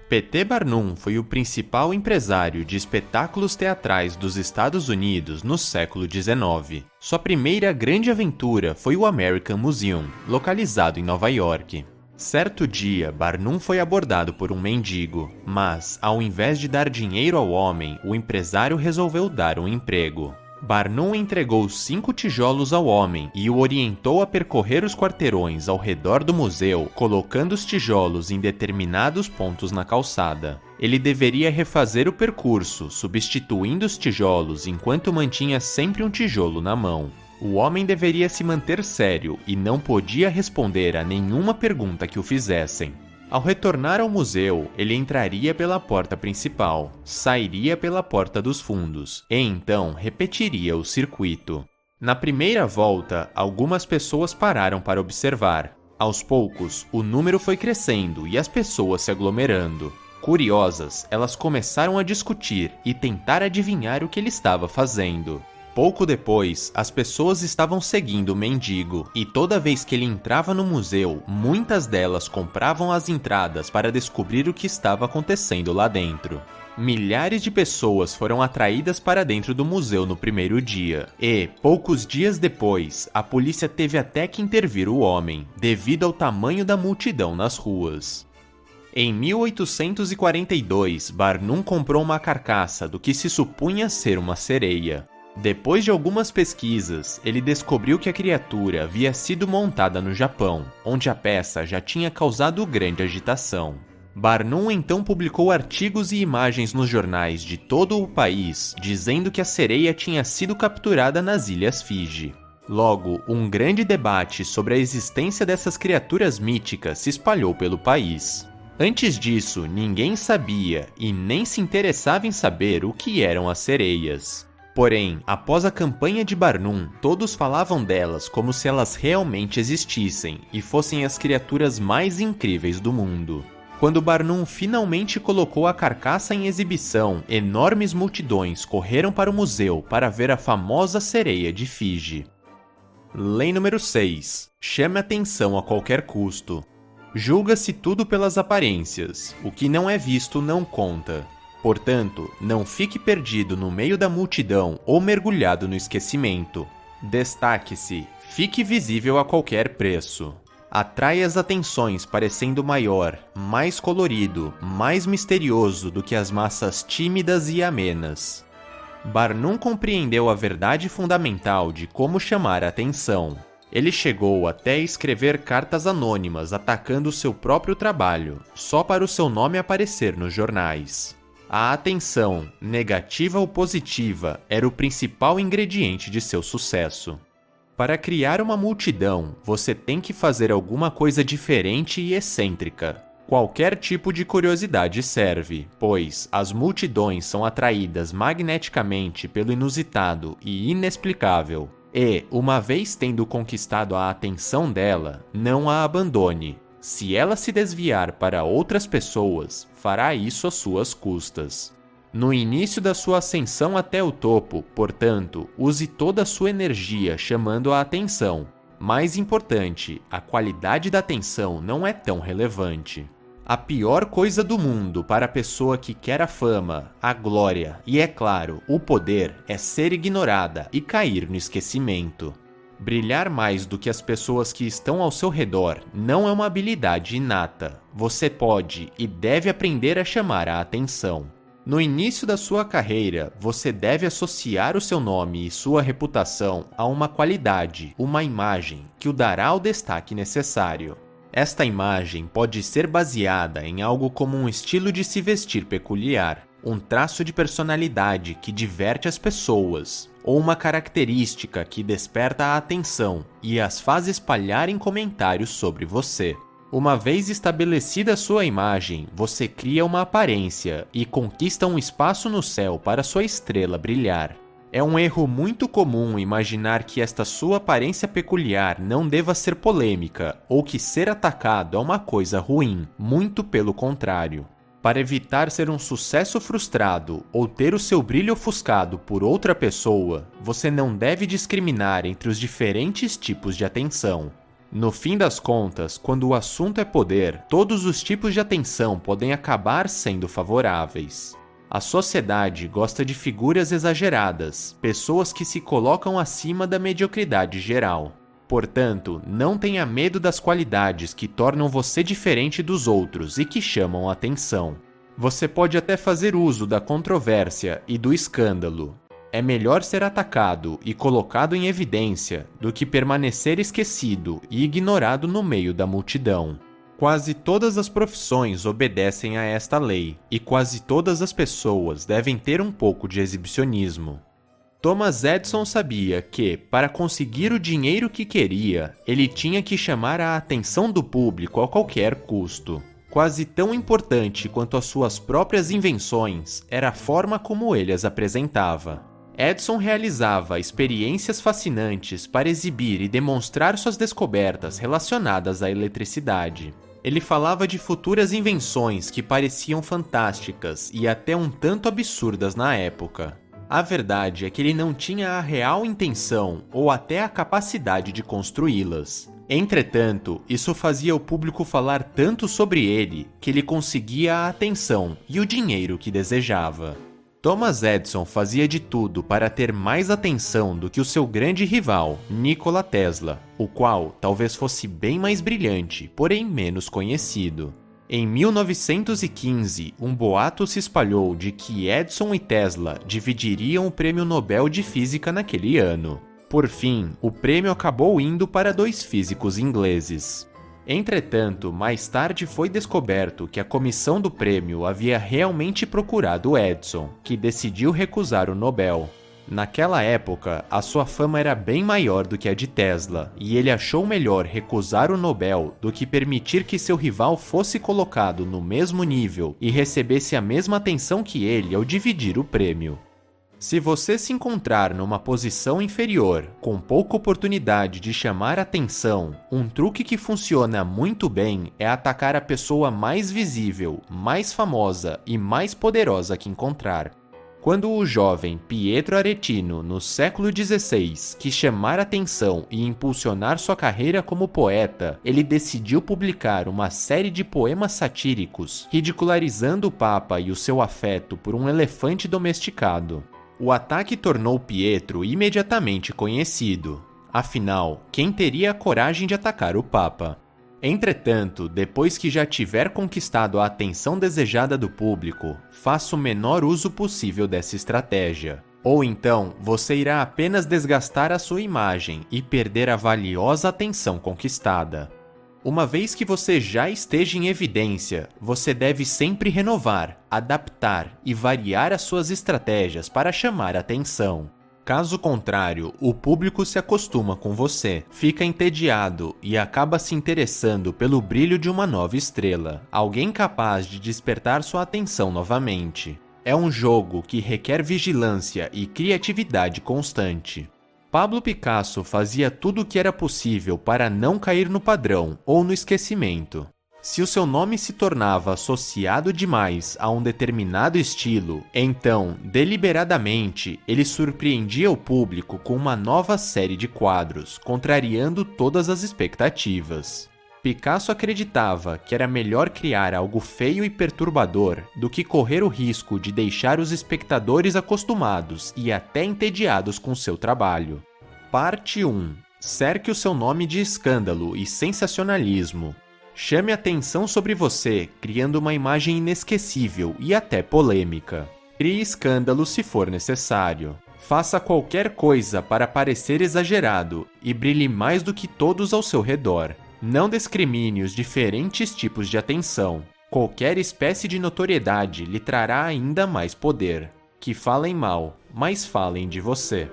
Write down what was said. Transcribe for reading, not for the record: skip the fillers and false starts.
P.T. Barnum foi o principal empresário de espetáculos teatrais dos Estados Unidos no século XIX. Sua primeira grande aventura foi o American Museum, localizado em Nova York. Certo dia, Barnum foi abordado por um mendigo, mas, ao invés de dar dinheiro ao homem, o empresário resolveu dar um emprego. Barnum entregou 5 tijolos ao homem e o orientou a percorrer os quarteirões ao redor do museu, colocando os tijolos em determinados pontos na calçada. Ele deveria refazer o percurso, substituindo os tijolos enquanto mantinha sempre um tijolo na mão. O homem deveria se manter sério e não podia responder a nenhuma pergunta que o fizessem. Ao retornar ao museu, ele entraria pela porta principal, sairia pela porta dos fundos, e então repetiria o circuito. Na primeira volta, algumas pessoas pararam para observar. Aos poucos, o número foi crescendo e as pessoas se aglomerando. Curiosas, elas começaram a discutir e tentar adivinhar o que ele estava fazendo. Pouco depois, as pessoas estavam seguindo o mendigo, e toda vez que ele entrava no museu, muitas delas compravam as entradas para descobrir o que estava acontecendo lá dentro. Milhares de pessoas foram atraídas para dentro do museu no primeiro dia, e, poucos dias depois, a polícia teve até que intervir o homem, devido ao tamanho da multidão nas ruas. Em 1842, Barnum comprou uma carcaça do que se supunha ser uma sereia. Depois de algumas pesquisas, ele descobriu que a criatura havia sido montada no Japão, onde a peça já tinha causado grande agitação. Barnum então publicou artigos e imagens nos jornais de todo o país, dizendo que a sereia tinha sido capturada nas Ilhas Fiji. Logo, um grande debate sobre a existência dessas criaturas míticas se espalhou pelo país. Antes disso, ninguém sabia e nem se interessava em saber o que eram as sereias. Porém, após a campanha de Barnum, todos falavam delas como se elas realmente existissem e fossem as criaturas mais incríveis do mundo. Quando Barnum finalmente colocou a carcaça em exibição, enormes multidões correram para o museu para ver a famosa sereia de Fiji. Lei número 6. Chame atenção a qualquer custo. Julga-se tudo pelas aparências. O que não é visto não conta. Portanto, não fique perdido no meio da multidão ou mergulhado no esquecimento. Destaque-se, fique visível a qualquer preço. Atraia as atenções parecendo maior, mais colorido, mais misterioso do que as massas tímidas e amenas. Barnum compreendeu a verdade fundamental de como chamar a atenção. Ele chegou até escrever cartas anônimas atacando seu próprio trabalho, só para o seu nome aparecer nos jornais. A atenção, negativa ou positiva, era o principal ingrediente de seu sucesso. Para criar uma multidão, você tem que fazer alguma coisa diferente e excêntrica. Qualquer tipo de curiosidade serve, pois as multidões são atraídas magneticamente pelo inusitado e inexplicável. E, uma vez tendo conquistado a atenção dela, não a abandone. Se ela se desviar para outras pessoas, fará isso às suas custas. No início da sua ascensão até o topo, portanto, use toda a sua energia chamando a atenção. Mais importante, a qualidade da atenção não é tão relevante. A pior coisa do mundo para a pessoa que quer a fama, a glória e, é claro, o poder é ser ignorada e cair no esquecimento. Brilhar mais do que as pessoas que estão ao seu redor não é uma habilidade inata. Você pode e deve aprender a chamar a atenção. No início da sua carreira, você deve associar o seu nome e sua reputação a uma qualidade, uma imagem, que o dará o destaque necessário. Esta imagem pode ser baseada em algo como um estilo de se vestir peculiar, um traço de personalidade que diverte as pessoas, ou uma característica que desperta a atenção e as faz espalharem comentários sobre você. Uma vez estabelecida sua imagem, você cria uma aparência e conquista um espaço no céu para sua estrela brilhar. É um erro muito comum imaginar que esta sua aparência peculiar não deva ser polêmica ou que ser atacado é uma coisa ruim, muito pelo contrário. Para evitar ser um sucesso frustrado ou ter o seu brilho ofuscado por outra pessoa, você não deve discriminar entre os diferentes tipos de atenção. No fim das contas, quando o assunto é poder, todos os tipos de atenção podem acabar sendo favoráveis. A sociedade gosta de figuras exageradas, pessoas que se colocam acima da mediocridade geral. Portanto, não tenha medo das qualidades que tornam você diferente dos outros e que chamam a atenção. Você pode até fazer uso da controvérsia e do escândalo. É melhor ser atacado e colocado em evidência do que permanecer esquecido e ignorado no meio da multidão. Quase todas as profissões obedecem a esta lei, e quase todas as pessoas devem ter um pouco de exibicionismo. Thomas Edison sabia que, para conseguir o dinheiro que queria, ele tinha que chamar a atenção do público a qualquer custo. Quase tão importante quanto as suas próprias invenções era a forma como ele as apresentava. Edison realizava experiências fascinantes para exibir e demonstrar suas descobertas relacionadas à eletricidade. Ele falava de futuras invenções que pareciam fantásticas e até um tanto absurdas na época. A verdade é que ele não tinha a real intenção ou até a capacidade de construí-las. Entretanto, isso fazia o público falar tanto sobre ele que ele conseguia a atenção e o dinheiro que desejava. Thomas Edison fazia de tudo para ter mais atenção do que o seu grande rival, Nikola Tesla, o qual talvez fosse bem mais brilhante, porém menos conhecido. Em 1915, um boato se espalhou de que Edison e Tesla dividiriam o Prêmio Nobel de Física naquele ano. Por fim, o prêmio acabou indo para dois físicos ingleses. Entretanto, mais tarde foi descoberto que a comissão do prêmio havia realmente procurado Edison, que decidiu recusar o Nobel. Naquela época, a sua fama era bem maior do que a de Tesla, e ele achou melhor recusar o Nobel do que permitir que seu rival fosse colocado no mesmo nível e recebesse a mesma atenção que ele ao dividir o prêmio. Se você se encontrar numa posição inferior, com pouca oportunidade de chamar atenção, um truque que funciona muito bem é atacar a pessoa mais visível, mais famosa e mais poderosa que encontrar. Quando o jovem Pietro Aretino, no século XVI, quis chamar atenção e impulsionar sua carreira como poeta, ele decidiu publicar uma série de poemas satíricos, ridicularizando o Papa e o seu afeto por um elefante domesticado. O ataque tornou Pietro imediatamente conhecido. Afinal, quem teria a coragem de atacar o Papa? Entretanto, depois que já tiver conquistado a atenção desejada do público, faça o menor uso possível dessa estratégia. Ou então, você irá apenas desgastar a sua imagem e perder a valiosa atenção conquistada. Uma vez que você já esteja em evidência, você deve sempre renovar, adaptar e variar as suas estratégias para chamar atenção. Caso contrário, o público se acostuma com você, fica entediado e acaba se interessando pelo brilho de uma nova estrela, alguém capaz de despertar sua atenção novamente. É um jogo que requer vigilância e criatividade constante. Pablo Picasso fazia tudo o que era possível para não cair no padrão ou no esquecimento. Se o seu nome se tornava associado demais a um determinado estilo, então, deliberadamente, ele surpreendia o público com uma nova série de quadros, contrariando todas as expectativas. Picasso acreditava que era melhor criar algo feio e perturbador do que correr o risco de deixar os espectadores acostumados e até entediados com seu trabalho. Parte 1. Cerque o seu nome de escândalo e sensacionalismo. Chame atenção sobre você, criando uma imagem inesquecível e até polêmica. Crie escândalo se for necessário. Faça qualquer coisa para parecer exagerado e brilhe mais do que todos ao seu redor. Não discrimine os diferentes tipos de atenção. Qualquer espécie de notoriedade lhe trará ainda mais poder. Que falem mal, mas falem de você.